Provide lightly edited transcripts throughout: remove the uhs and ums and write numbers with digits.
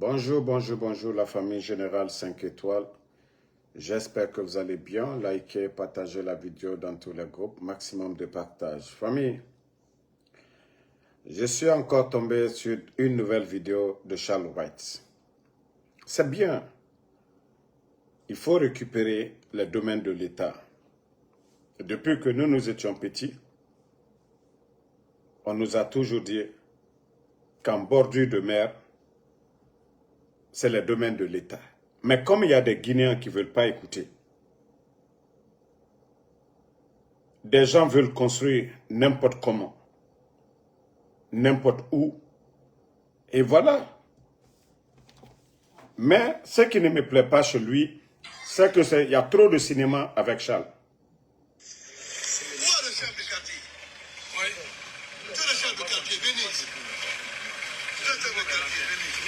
Bonjour, bonjour, bonjour la famille Générale 5 étoiles. J'espère que vous allez bien. Likez, partagez la vidéo dans tous les groupes. Maximum de partage. Famille, je suis encore tombé sur une nouvelle vidéo de Charles Wright. C'est bien. Il faut récupérer les domaines de l'État. Depuis que nous étions petits, on nous a toujours dit qu'en bordure de mer, c'est les domaines de l'État. Mais comme il y a des Guinéens qui ne veulent pas écouter, des gens veulent construire n'importe comment, n'importe où, et voilà. Mais ce qui ne me plaît pas chez lui, c'est qu'il y a trop de cinéma avec Charles. Moi, le chef de quartier. Oui. Tous les chefs de quartier, venez ici. Tous les chefs de quartier, venez ici.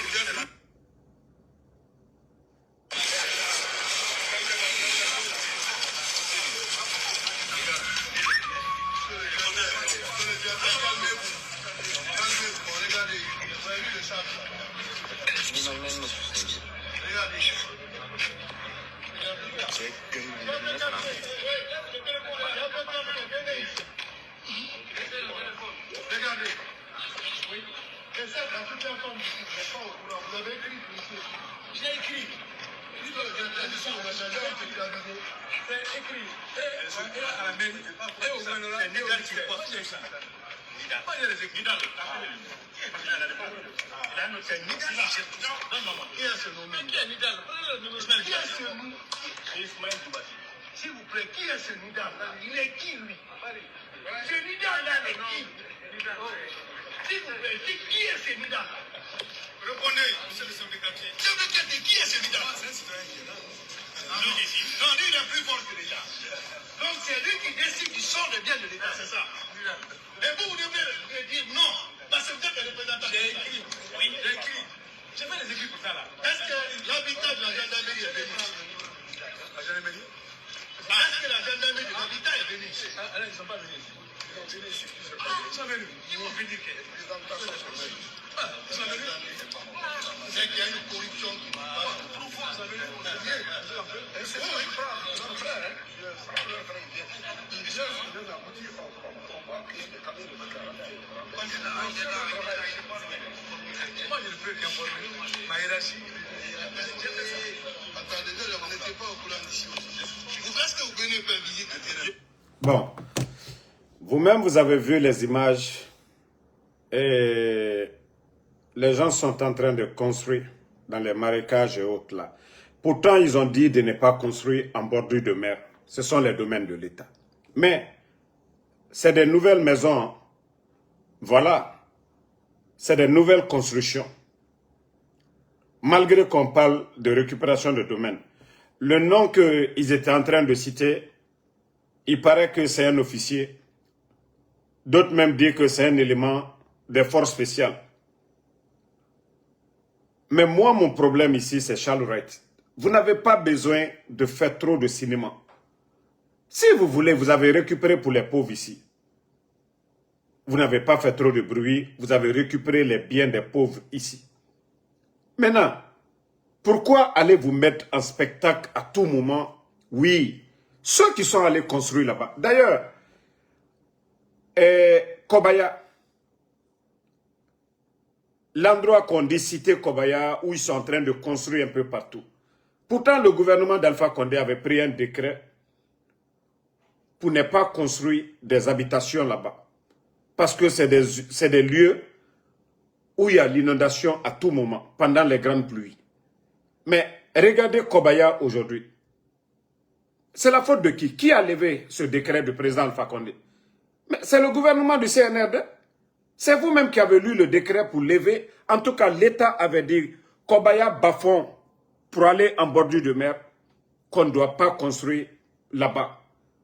Calmez-vous, regardez, vous avez vu le chef. Regardez. Regardez. Oui. Et ça, dans toute la forme, vous avez écrit, monsieur. J'ai écrit. C'est écrit. À la mairie. Et au gouvernement. C'est Nidal qui porte ça. Nidal. Pas les écrits. C'est Nidal. Qui est ce nom? Qui est Nidal? Qui est ce nom? S'il vous plaît, qui est ce Nidal? Il est qui, lui? Ce Nidal là, il est qui? S'il vous plaît, qui est ce Nidal? Répondez, monsieur le chef de quartier. Chef de quartier, qui est ce Nidal? C'est un citoyen qui est là. Non, lui, il est plus fort que l'État. Donc, c'est lui qui décide du sort des biens de l'État, c'est ça. Et vous devez dire non, parce que vous êtes le représentant. J'ai écrit. Oui, j'ai écrit. J'ai fait les écrits pour ça, là. Est-ce que l'habitat de la gendarmerie est venu? La gendarmerie? Est-ce que la gendarmerie de l'habitat est venue ici? Ils ne sont pas venus ici. Ils sont venus ici. Ils sont venus. Ils m'ont fait dire que. Ils sont venus. C'est qu'il y a une corruption qui passe. Vous avez vu? C'est bon, il prend. Moi, je ne peux qu'informer ma hiérarchie. Attendez, on n'était pas au courant d'ici. Est-ce que vous venez faire visite de terrain? Bon, vous-même, vous avez vu les images et les gens sont en train de construire dans les marécages et autres là. Pourtant, ils ont dit de ne pas construire en bordure de mer. Ce sont les domaines de l'État. Mais c'est des nouvelles maisons. Voilà. C'est des nouvelles constructions. Malgré qu'on parle de récupération de domaines. Le nom qu'ils étaient en train de citer, il paraît que c'est un officier. D'autres même disent que c'est un élément des forces spéciales. Mais moi, mon problème ici, c'est Charles Wright. Vous n'avez pas besoin de faire trop de cinéma. Si vous voulez, vous avez récupéré pour les pauvres ici. Vous n'avez pas fait trop de bruit, vous avez récupéré les biens des pauvres ici. Maintenant, pourquoi allez vous mettre en spectacle à tout moment? Oui, ceux qui sont allés construire là-bas. D'ailleurs, Kobaya, l'endroit qu'on dit cité Kobaya, où ils sont en train de construire un peu partout. Pourtant, le gouvernement d'Alpha Condé avait pris un décret pour ne pas construire des habitations là-bas. Parce que c'est des lieux où il y a l'inondation à tout moment, pendant les grandes pluies. Mais regardez Kobaya aujourd'hui. C'est la faute de qui? Qui a levé ce décret du président Alpha Condé? Mais c'est le gouvernement du CNRD. C'est vous-même qui avez lu le décret pour lever. En tout cas, l'État avait dit Kobaya Bafon pour aller en bordure de mer qu'on ne doit pas construire là-bas.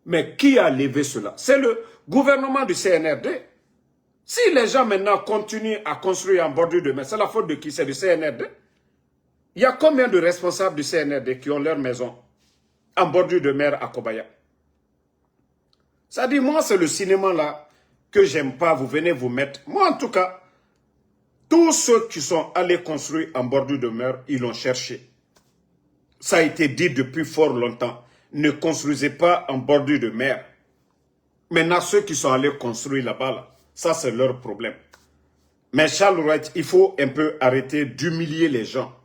Mais qui a levé cela? C'est le gouvernement du CNRD. Si les gens maintenant continuent à construire en bordure de mer, c'est la faute de qui? C'est du CNRD. Il y a combien de responsables du CNRD qui ont leur maison en bordure de mer à Kobaya? Ça dit, moi, c'est le cinéma là que j'aime pas. Vous venez vous mettre. Moi, en tout cas, Tous ceux qui sont allés construire en bordure de mer, ils l'ont cherché. Ça a été dit depuis fort longtemps. Ne construisez pas en bordure de mer. Maintenant, ceux qui sont allés construire là-bas, là, ça c'est leur problème. Mais Charles Wright, il faut un peu arrêter d'humilier les gens.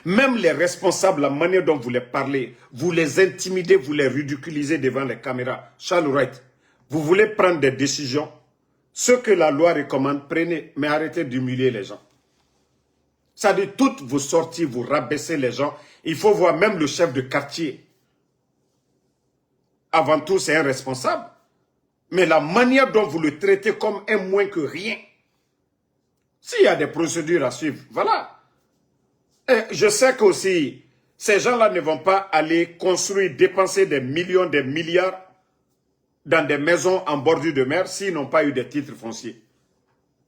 Même les responsables, la manière dont vous les parlez, vous les intimidez, vous les ridiculisez devant les caméras. Charles Wright, vous voulez prendre des décisions. Ce que la loi recommande, prenez, mais arrêtez d'humilier les gens. Ça dit, toutes vos sorties, vous rabaissez les gens. Il faut voir même le chef de quartier. Avant tout, c'est un responsable. Mais la manière dont vous le traitez comme un moins que rien. S'il y a des procédures à suivre, voilà. Et je sais qu'aussi, ces gens-là ne vont pas aller construire, dépenser des millions, des milliards dans des maisons en bordure de mer s'ils n'ont pas eu des titres fonciers.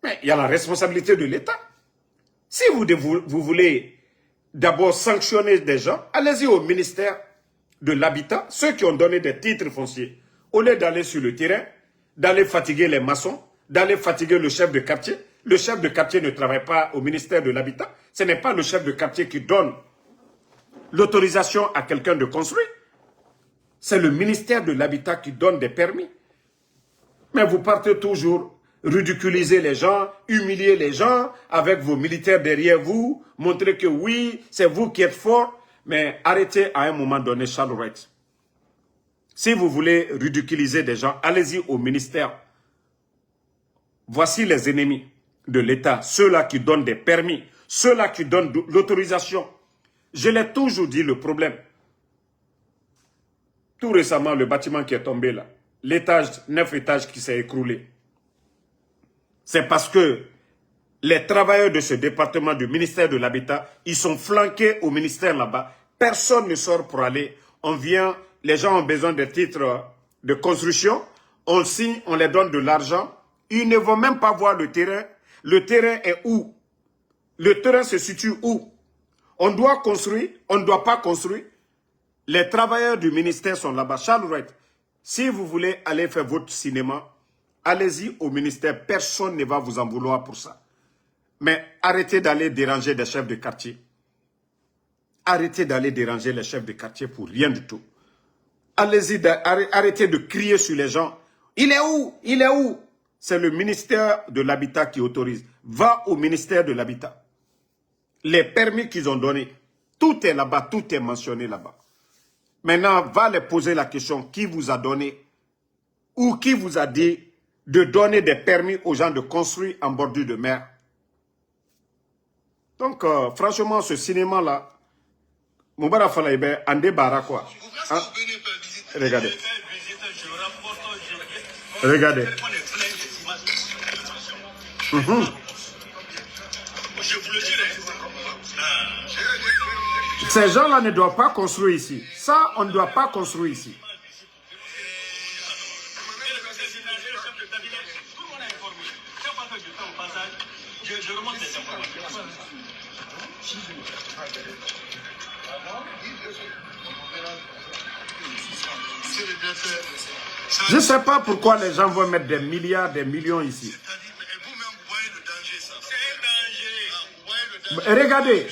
Mais il y a la responsabilité de l'État. Si vous voulez d'abord sanctionner des gens, allez-y au ministère de l'Habitat, ceux qui ont donné des titres fonciers, au lieu d'aller sur le terrain, d'aller fatiguer les maçons, d'aller fatiguer le chef de quartier. Le chef de quartier ne travaille pas au ministère de l'Habitat. Ce n'est pas le chef de quartier qui donne l'autorisation à quelqu'un de construire. C'est le ministère de l'Habitat qui donne des permis. Mais vous partez toujours ridiculiser les gens, humilier les gens avec vos militaires derrière vous, montrer que oui, c'est vous qui êtes fort. Mais arrêtez à un moment donné, Charles Wright. Si vous voulez ridiculiser des gens, allez-y au ministère. Voici les ennemis de l'État, ceux-là qui donnent des permis, ceux-là qui donnent l'autorisation. Je l'ai toujours dit, le problème. Tout récemment, le bâtiment qui est tombé là, l'étage, 9 étages qui s'est écroulé. C'est parce que les travailleurs de ce département du ministère de l'Habitat, ils sont flanqués au ministère là-bas. Personne ne sort pour aller. On vient, les gens ont besoin de titres de construction. On signe, on les donne de l'argent. Ils ne vont même pas voir le terrain. Le terrain est où? Le terrain se situe où? On doit construire, on ne doit pas construire. Les travailleurs du ministère sont là-bas. Charles Wright, si vous voulez aller faire votre cinéma, allez-y au ministère. Personne ne va vous en vouloir pour ça. Mais arrêtez d'aller déranger des chefs de quartier. Arrêtez d'aller déranger les chefs de quartier pour rien du tout. Allez-y, arrêtez de crier sur les gens. Il est où? Il est où? C'est le ministère de l'Habitat qui autorise. Va au ministère de l'Habitat. Les permis qu'ils ont donnés, tout est là-bas, tout est mentionné là-bas. Maintenant, va les poser la question, qui vous a donné ou qui vous a dit de donner des permis aux gens de construire en bordure de mer. Donc, franchement, ce cinéma-là, Moubara Falaïbe, en débarras quoi. Hein? Regardez. Regardez. Ces gens-là ne doivent pas construire ici. Ça, on ne doit pas construire ici. Je ne sais pas pourquoi les gens vont mettre des milliards, des millions ici. Regardez.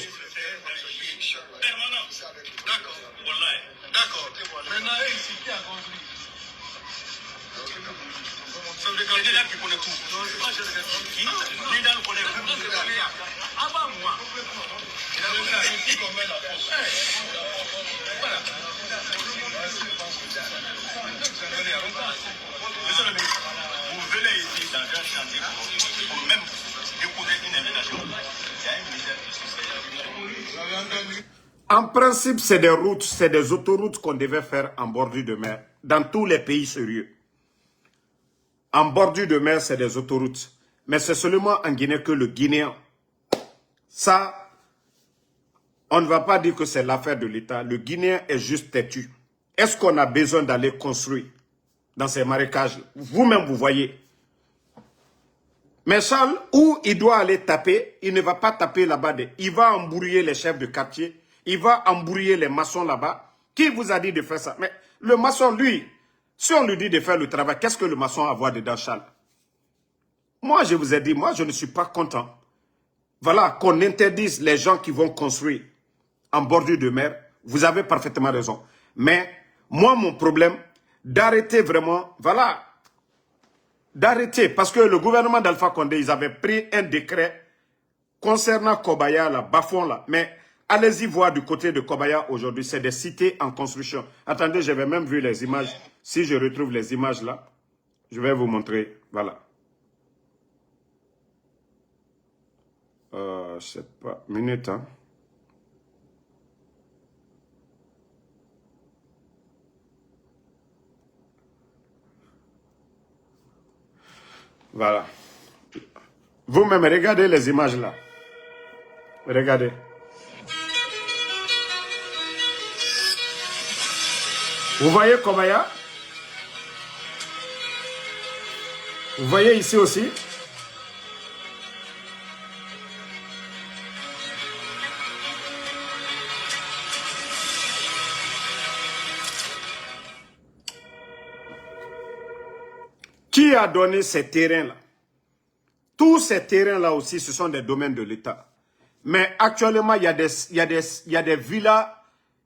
Vous venez ici dans un chantier pour même déposer une invitation. Il y a un ministère qui se fait. En principe, c'est des routes, c'est des autoroutes qu'on devait faire en bordure de mer, dans tous les pays sérieux. En bordure de mer, c'est des autoroutes. Mais c'est seulement en Guinée que le Guinéen, ça, on ne va pas dire que c'est l'affaire de l'État. Le Guinéen est juste têtu. Est-ce qu'on a besoin d'aller construire dans ces marécages? Vous-même, vous voyez. Mais Charles, où il doit aller taper, il ne va pas taper là-bas. Il va embrouiller les chefs de quartier. Il va embrouiller les maçons là-bas. Qui vous a dit de faire ça? Mais le maçon, lui, si on lui dit de faire le travail, qu'est-ce que le maçon a à voir dedans, Charles? moi, je vous ai dit, moi, je ne suis pas content. Voilà, qu'on interdise les gens qui vont construire en bordure de mer. Vous avez parfaitement raison. Mais moi, mon problème, d'arrêter vraiment, voilà, d'arrêter. Parce que le gouvernement d'Alpha Condé, ils avaient pris un décret concernant Kobaya, là, Bafon, là. Mais allez-y voir du côté de Kobaya aujourd'hui, c'est des cités en construction. Attendez, j'avais même vu les images. Si je retrouve les images là, je vais vous montrer. Voilà. Je sais pas, minute, hein. Voilà. Vous-même, regardez les images là. Regardez. Vous voyez Kobaya? Vous voyez ici aussi? Qui a donné ces terrains-là? Tous ces terrains-là aussi, ce sont des domaines de l'État. Mais actuellement, il y a des villas,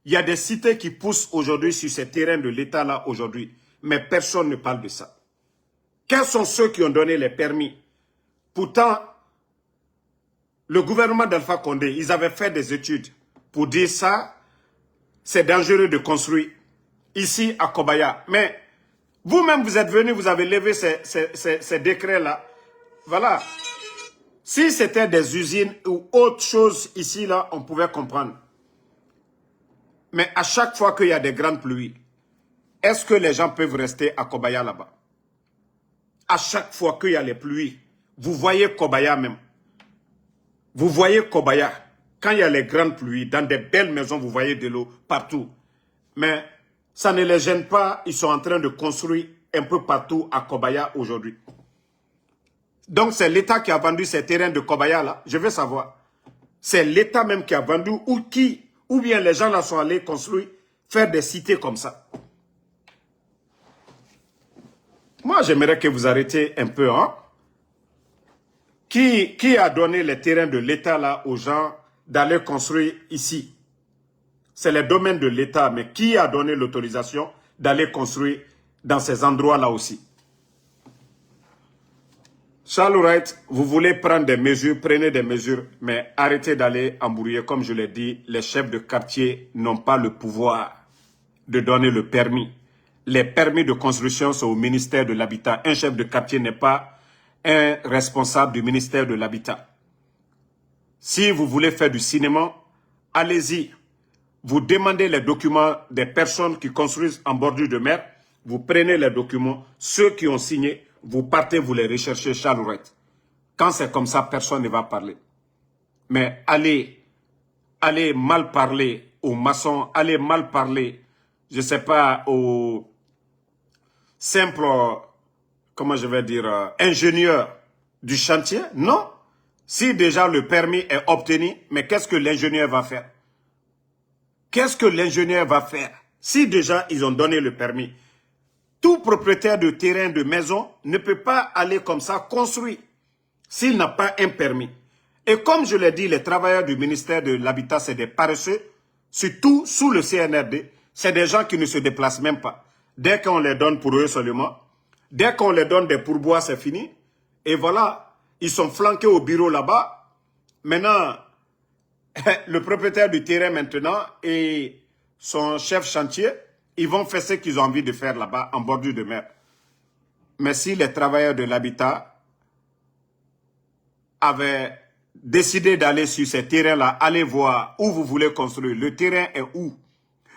il y a des cités qui poussent aujourd'hui sur ces terrains de l'État-là aujourd'hui. Mais personne ne parle de ça. Quels sont ceux qui ont donné les permis? Pourtant, le gouvernement d'Alpha Condé, ils avaient fait des études pour dire ça, c'est dangereux de construire ici à Kobaya. Mais vous-même, vous êtes venu, vous avez levé ces décrets-là. Voilà. Si c'était des usines ou autre chose ici, là, on pouvait comprendre. Mais à chaque fois qu'il y a des grandes pluies, est-ce que les gens peuvent rester à Kobaya là-bas? À chaque fois qu'il y a les pluies, vous voyez Kobaya même. Vous voyez Kobaya. Quand il y a les grandes pluies, dans des belles maisons, vous voyez de l'eau partout. Mais ça ne les gêne pas. Ils sont en train de construire un peu partout à Kobaya aujourd'hui. Donc c'est l'État qui a vendu ces terrains de Kobaya là. Je veux savoir. C'est l'État même qui a vendu ou bien les gens là sont allés construire, faire des cités comme ça. Moi j'aimerais que vous arrêtiez un peu, hein. Qui a donné les terrains de l'État là aux gens d'aller construire ici? C'est les domaines de l'État, mais qui a donné l'autorisation d'aller construire dans ces endroits-là aussi? Charles Wright, vous voulez prendre des mesures, prenez des mesures, mais arrêtez d'aller embrouiller. Comme je l'ai dit, les chefs de quartier n'ont pas le pouvoir de donner le permis. Les permis de construction sont au ministère de l'Habitat. Un chef de quartier n'est pas un responsable du ministère de l'Habitat. Si vous voulez faire du cinéma, allez-y. Vous demandez les documents des personnes qui construisent en bordure de mer. Vous prenez les documents, ceux qui ont signé, vous partez, vous les recherchez, Charles Wright. Quand c'est comme ça, personne ne va parler. Mais allez mal parler aux maçons, allez mal parler, je ne sais pas, aux simples, comment je vais dire, ingénieurs du chantier. Non. Si déjà le permis est obtenu, mais qu'est-ce que l'ingénieur va faire? Qu'est-ce que l'ingénieur va faire? Si déjà ils ont donné le permis, tout propriétaire de terrain, de maison, ne peut pas aller comme ça construire s'il n'a pas un permis. Et comme je l'ai dit, les travailleurs du ministère de l'Habitat, c'est des paresseux, surtout sous le CNRD, c'est des gens qui ne se déplacent même pas. Dès qu'on les donne pour eux seulement, dès qu'on les donne des pourboires, c'est fini. Et voilà, ils sont flanqués au bureau là-bas. Maintenant, le propriétaire du terrain maintenant et son chef chantier, ils vont faire ce qu'ils ont envie de faire là-bas, en bordure de mer. Mais si les travailleurs de l'habitat avaient décidé d'aller sur ces terrains-là, allez voir où vous voulez construire. Le terrain est où?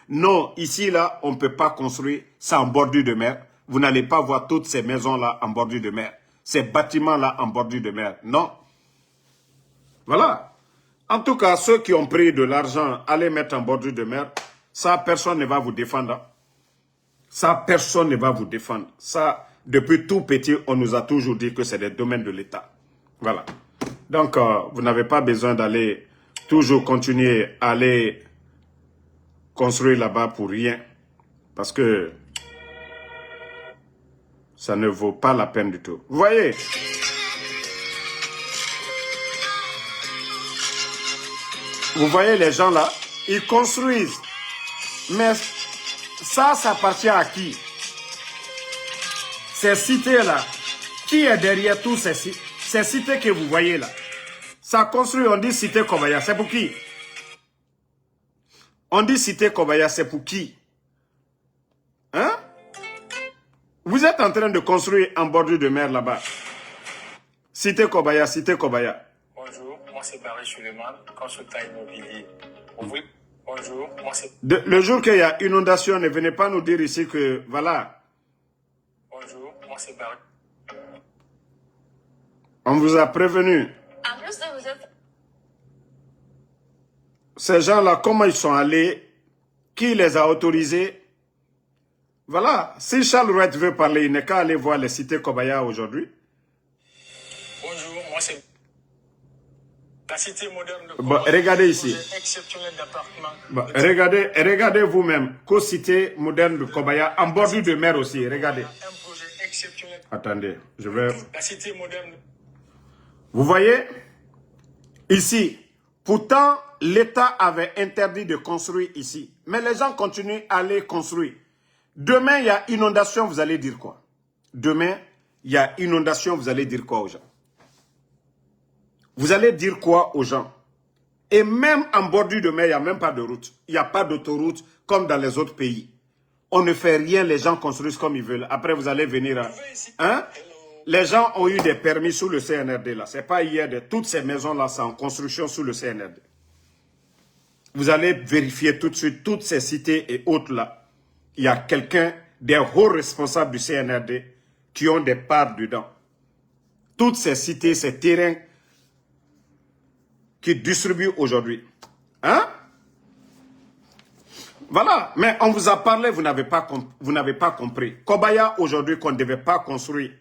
Non, ici, là, on ne peut pas construire ça en bordure de mer. Vous n'allez pas voir toutes ces maisons-là en bordure de mer. Ces bâtiments-là en bordure de mer. Non. Voilà. En tout cas, ceux qui ont pris de l'argent, allez mettre en bordure de mer, ça, personne ne va vous défendre. Ça, personne ne va vous défendre. Ça, depuis tout petit, on nous a toujours dit que c'est des domaines de l'État. Voilà. Donc, vous n'avez pas besoin d'aller toujours continuer à aller construire là-bas pour rien. Parce que ça ne vaut pas la peine du tout. Vous voyez, Vous voyez les gens là, ils construisent. Mais ça appartient à qui? Ces cités-là, qui est derrière tous ces cités que vous voyez là? Ça construit, on dit cité Kobaya, c'est pour qui? On dit cité Kobaya, c'est pour qui? Hein? Vous êtes en train de construire en bordure de mer là-bas. Cité Kobaya, cité Kobaya. Bonjour, moi c'est Barry Suleiman, consultant immobilier. Bonjour, moi c'est... Le jour qu'il y a inondation, ne venez pas nous dire ici que, voilà. Bonjour, moi c'est Barry. On vous a prévenu. En plus de vous êtes... Ces gens-là, comment ils sont allés? Qui les a autorisés? Voilà. Si Charles Wright veut parler, il n'est qu'à aller voir les cités Kobaya aujourd'hui. Bonjour, moi c'est... La cité moderne de Bon, regardez ici. Exceptionnel d'appartements. Bon, regardez vous-même. Co-cité moderne de Kobaya, en bordure de mer aussi. Regardez. Un projet exceptionnel. Attendez, je vais... La cité moderne. Vous voyez? Ici. Pourtant, l'État avait interdit de construire ici. Mais les gens continuent à aller construire. Demain, il y a inondation, vous allez dire quoi? Demain, il y a inondation, vous allez dire quoi aux gens? Vous allez dire quoi aux gens? Et même en bordure de mer, il n'y a même pas de route. Il n'y a pas d'autoroute comme dans les autres pays. On ne fait rien, les gens construisent comme ils veulent. Après, vous allez venir... Hein? Les gens ont eu des permis sous le CNRD là. Ce n'est pas hier. Toutes ces maisons-là, c'est en construction sous le CNRD. Vous allez vérifier tout de suite toutes ces cités et autres là. Il y a quelqu'un, des hauts responsables du CNRD qui ont des parts dedans. Toutes ces cités, ces terrains qui distribuent aujourd'hui. Hein? Voilà. Mais on vous a parlé, vous n'avez pas compris. Kobaya aujourd'hui qu'on ne devait pas construire.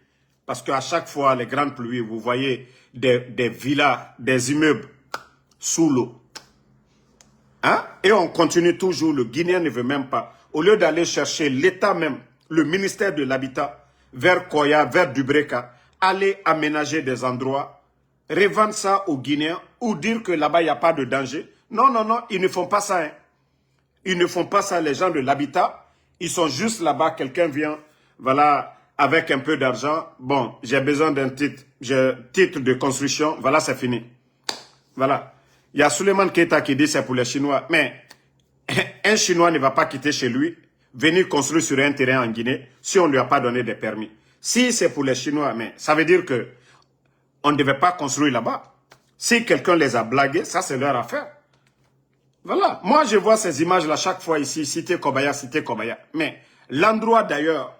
Parce qu'à chaque fois, les grandes pluies, vous voyez des villas, des immeubles sous l'eau. Hein? Et on continue toujours, le Guinéen ne veut même pas. Au lieu d'aller chercher l'État même, le ministère de l'Habitat, vers Koya, vers Dubreka, aller aménager des endroits, revendre ça aux Guinéens ou dire que là-bas, il n'y a pas de danger. Non, non, non, ils ne font pas ça. Hein. Ils ne font pas ça, les gens de l'Habitat. Ils sont juste là-bas, quelqu'un vient, voilà, avec un peu d'argent. Bon, j'ai besoin d'un titre de construction, voilà, c'est fini. Voilà. Il y a Suleiman Keita qui dit c'est pour les Chinois. Mais un Chinois ne va pas quitter chez lui, venir construire sur un terrain en Guinée si on ne lui a pas donné des permis. Si c'est pour les Chinois, mais ça veut dire que on ne devait pas construire là-bas. Si quelqu'un les a blagués, ça c'est leur affaire. Voilà. Moi je vois ces images-là chaque fois ici, cité Kobaya, cité Kobaya. Mais l'endroit d'ailleurs,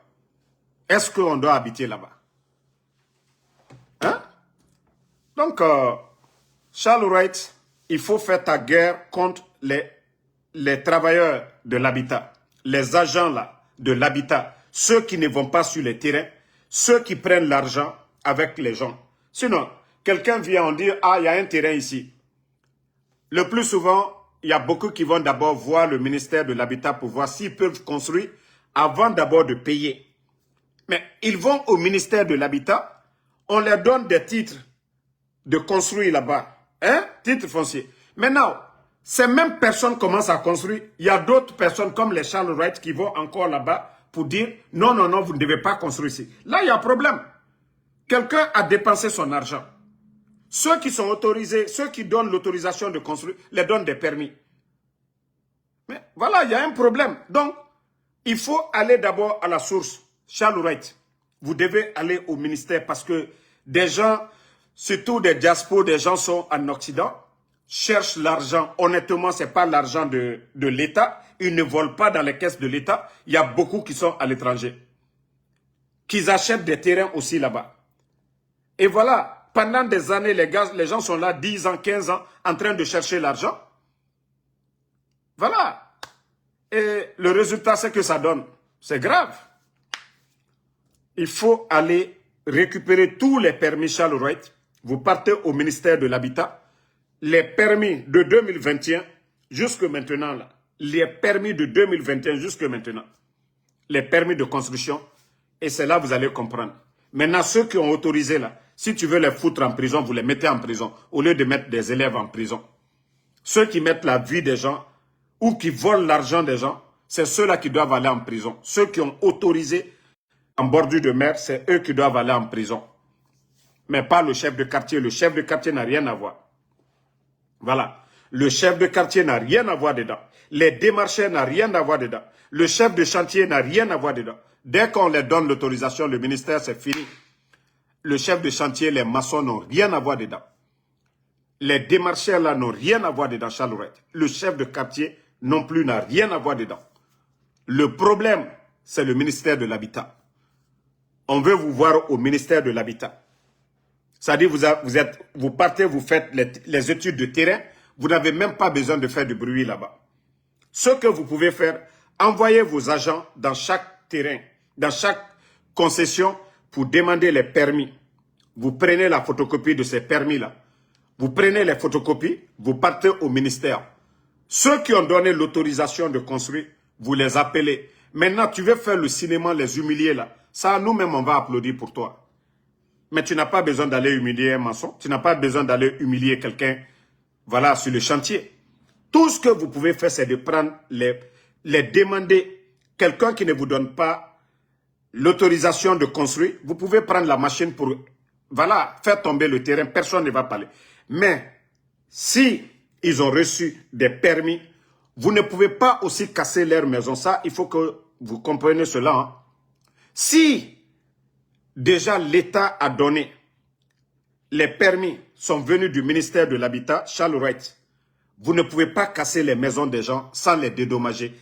est-ce qu'on doit habiter là-bas? Hein? Donc, Charles Wright, il faut faire ta guerre contre les travailleurs de l'habitat, les agents là de l'habitat, ceux qui ne vont pas sur les terrains, ceux qui prennent l'argent avec les gens. Sinon, quelqu'un vient, on dit, ah, il y a un terrain ici. Le plus souvent, il y a beaucoup qui vont d'abord voir le ministère de l'Habitat pour voir s'ils peuvent construire avant d'abord de payer. Mais ils vont au ministère de l'Habitat, on leur donne des titres de construire là-bas. Hein? Titres fonciers. Maintenant, ces mêmes personnes commencent à construire. Il y a d'autres personnes comme les Charles Wright qui vont encore là-bas pour dire non, non, non, vous ne devez pas construire ici. Là, il y a un problème. Quelqu'un a dépensé son argent. Ceux qui sont autorisés, ceux qui donnent l'autorisation de construire, les donnent des permis. Mais voilà, il y a un problème. Donc, il faut aller d'abord à la source. Charles Wright, vous devez aller au ministère parce que des gens, surtout des diasporas, des gens sont en Occident, cherchent l'argent. Honnêtement, ce n'est pas l'argent de l'État. Ils ne volent pas dans les caisses de l'État. Il y a beaucoup qui sont à l'étranger. Qu'ils achètent des terrains aussi là-bas. Et voilà, pendant des années, les gens sont là 10 ans, 15 ans, en train de chercher l'argent. Voilà. Et le résultat, c'est que ça donne. C'est grave. Il faut aller récupérer tous les permis Charles Wright. Vous partez au ministère de l'Habitat. Les permis de 2021 jusque maintenant, là. Les permis de 2021 jusque maintenant. Les permis de construction. Et c'est là que vous allez comprendre. Maintenant, ceux qui ont autorisé là, si tu veux les foutre en prison, vous les mettez en prison. Au lieu de mettre des élèves en prison. ceux qui mettent la vie des gens ou qui volent l'argent des gens, c'est ceux-là qui doivent aller en prison. Ceux qui ont autorisé en bordure de mer, c'est eux qui doivent aller en prison. Mais pas le chef de quartier. Le chef de quartier n'a rien à voir. Voilà. Le chef de quartier n'a rien à voir dedans. Les démarcheurs n'ont rien à voir dedans. Le chef de chantier n'a rien à voir dedans. Dès qu'on leur donne l'autorisation, le ministère, c'est fini. Le chef de chantier, les maçons n'ont rien à voir dedans. Les démarcheurs là n'ont rien à voir dedans, Chalouette. Le chef de quartier non plus n'a rien à voir dedans. Le problème, c'est le ministère de l'Habitat. On veut vous voir au ministère de l'Habitat. C'est-à-dire, vous partez, vous faites les études de terrain, vous n'avez même pas besoin de faire du bruit là-bas. Ce que vous pouvez faire, envoyez vos agents dans chaque terrain, dans chaque concession pour demander les permis. Vous prenez la photocopie de ces permis-là. Vous prenez les photocopies, vous partez au ministère. Ceux qui ont donné l'autorisation de construire, vous les appelez. Maintenant, tu veux faire le cinéma, les humilier là. Ça, nous-mêmes, on va applaudir pour toi. Mais tu n'as pas besoin d'aller humilier un maçon. Tu n'as pas besoin d'aller humilier quelqu'un, voilà, sur le chantier. Tout ce que vous pouvez faire, c'est de prendre les demander. Quelqu'un qui ne vous donne pas l'autorisation de construire, vous pouvez prendre la machine pour, voilà, faire tomber le terrain. Personne ne va parler. Mais si ils ont reçu des permis, vous ne pouvez pas aussi casser leur maison. Ça, il faut que vous compreniez cela. Hein. Si déjà l'État a donné, les permis sont venus du ministère de l'Habitat, Chalouette, vous ne pouvez pas casser les maisons des gens sans les dédommager.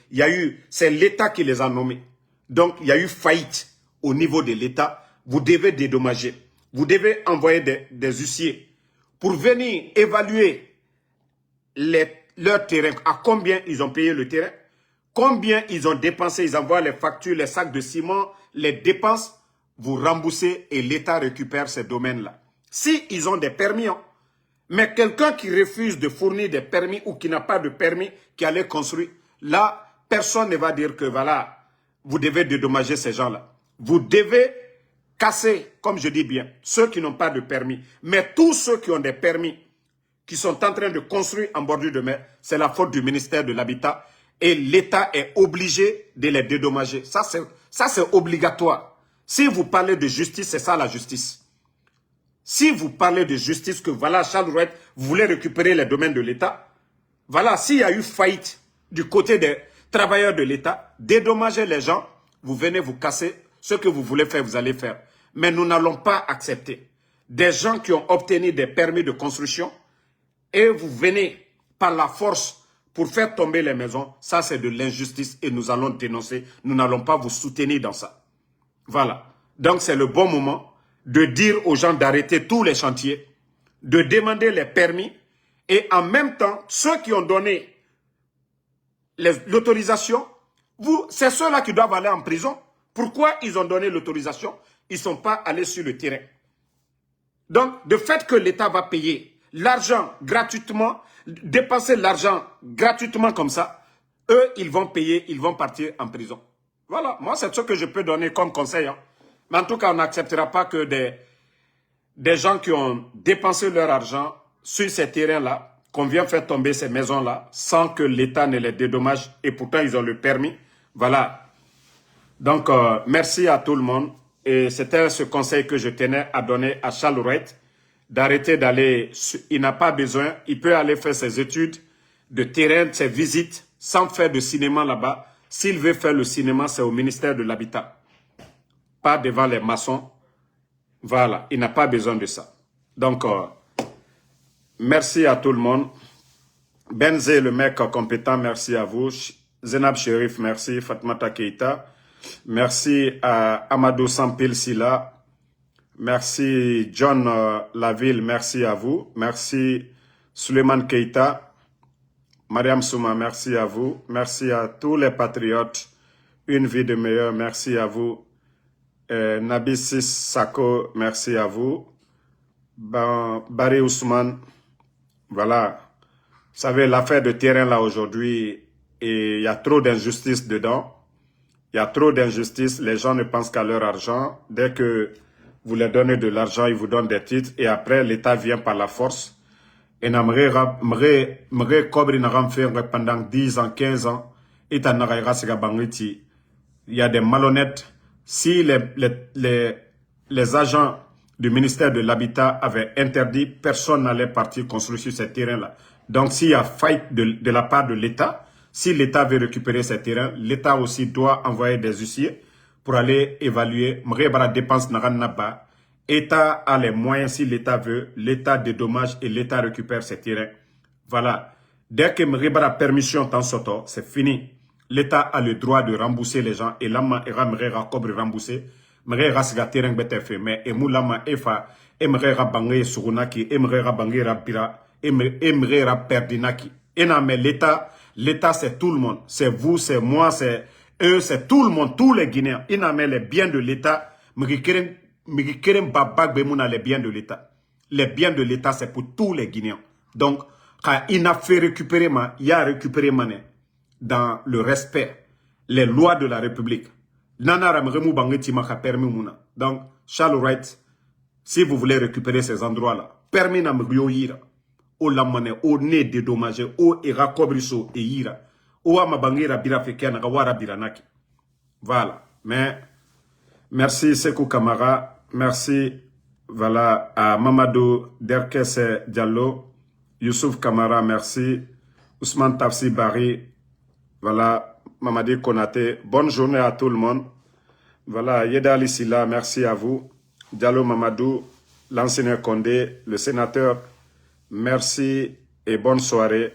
C'est l'État qui les a nommés. Donc, il y a eu faillite au niveau de l'État. Vous devez dédommager. Vous devez envoyer des huissiers pour venir évaluer leur terrain, à combien ils ont payé le terrain, combien ils ont dépensé, ils envoient les factures, les sacs de ciment, les dépenses, vous remboursez et l'État récupère ces domaines-là. Si ils ont des permis, hein. Mais quelqu'un qui refuse de fournir des permis ou qui n'a pas de permis, qui allait construire, là, personne ne va dire que voilà, vous devez dédommager ces gens-là. Vous devez casser, comme je dis bien, ceux qui n'ont pas de permis. Mais tous ceux qui ont des permis, qui sont en train de construire en bordure de mer, c'est la faute du ministère de l'Habitat et l'État est obligé de les dédommager. Ça, c'est obligatoire. Si vous parlez de justice, c'est ça la justice. Si vous parlez de justice, que voilà, Chalouette, vous voulez récupérer les domaines de l'État, voilà, s'il y a eu faillite du côté des travailleurs de l'État, dédommagez les gens, vous venez vous casser, ce que vous voulez faire, vous allez faire. Mais nous n'allons pas accepter des gens qui ont obtenu des permis de construction et vous venez par la force pour faire tomber les maisons. Ça, c'est de l'injustice et nous allons dénoncer. Nous n'allons pas vous soutenir dans ça. Voilà. Donc, c'est le bon moment de dire aux gens d'arrêter tous les chantiers, de demander les permis et en même temps, ceux qui ont donné l'autorisation, c'est ceux-là qui doivent aller en prison. Pourquoi ils ont donné l'autorisation? Ils ne sont pas allés sur le terrain. Donc, le fait que l'État va payer l'argent gratuitement, dépenser l'argent gratuitement comme ça, eux, ils vont payer, ils vont partir en prison. Voilà, moi, c'est ce que je peux donner comme conseil. Hein. Mais en tout cas, on n'acceptera pas que des gens qui ont dépensé leur argent sur ces terrains-là, qu'on vient faire tomber ces maisons-là, sans que l'État ne les dédommage, et pourtant ils ont le permis. Voilà. Donc, merci à tout le monde. Et c'était ce conseil que je tenais à donner à Chalouette, d'arrêter d'aller, il n'a pas besoin, il peut aller faire ses études de terrain, ses visites, sans faire de cinéma là-bas. S'il veut faire le cinéma, c'est au ministère de l'Habitat. Pas devant les maçons. Voilà, il n'a pas besoin de ça. Donc, merci à tout le monde. Benzé, le mec compétent, merci à vous. Zenab Sherif, merci. Fatmata Keita. Merci à Amadou Sampil Silla. Merci John Laville, merci à vous. Merci Suleiman Keita. Mariam Souma, merci à vous. Merci à tous les patriotes. Une vie de meilleur, merci à vous. Nabi Sis Sako, merci à vous. Barry Ousmane, voilà. Vous savez, l'affaire de terrain là aujourd'hui, il y a trop d'injustice dedans. Il y a trop d'injustice. Les gens ne pensent qu'à leur argent. Dès que vous leur donnez de l'argent, ils vous donnent des titres. Et après, l'État vient par la force Et m'ré cobri n'a fait pendant 10 ans, 15 ans. Et t'en il y a des malhonnêtes. Si les agents du ministère de l'Habitat avaient interdit, personne n'allait partir construire sur ces terrains-là. Donc s'il y a faille de la part de l'État, si l'État veut récupérer ces terrains, l'État aussi doit envoyer des huissiers pour aller évaluer. M'ré dépense n'a pas. L'État a les moyens, si l'État veut, l'État dédommage et l'État récupère ses terrains. Voilà. Dès que Mreba a permission dans ce temps, c'est fini. L'État a le droit de rembourser les gens et l'ama Mreba cobre rembourser. Mreba siga terrain bete fait, mais Moulama Efa, Mreba bangé surunaki, Mreba bangé rabira, Mreba perdinaki. Et non, mais l'État c'est tout le monde. C'est vous, c'est moi, c'est eux, c'est tout le monde, tous les Guinéens. Et non, mais les biens de l'État, les biens de l'État. Les biens de l'État, c'est pour tous les Guinéens. Donc, quand il a fait récupérer, il a récupéré dans le respect, les lois de la République. Donc, Charles Wright, si vous voulez récupérer ces endroits-là, permis na m'yoyira, au lamane, au nez dédommagé, au ira kobriso et ira, au amabangira birafekena, gawara biranaki. Voilà. Mais, merci Sekou Kamara. Merci, voilà, à Mamadou Derkese Diallo, Youssouf Kamara, merci, Ousmane Tafsi Bari, voilà, Mamadi Konate, bonne journée à tout le monde. Voilà, Yeda Alisila, merci à vous. Diallo Mamadou, l'enseignant Condé, le sénateur, merci et bonne soirée.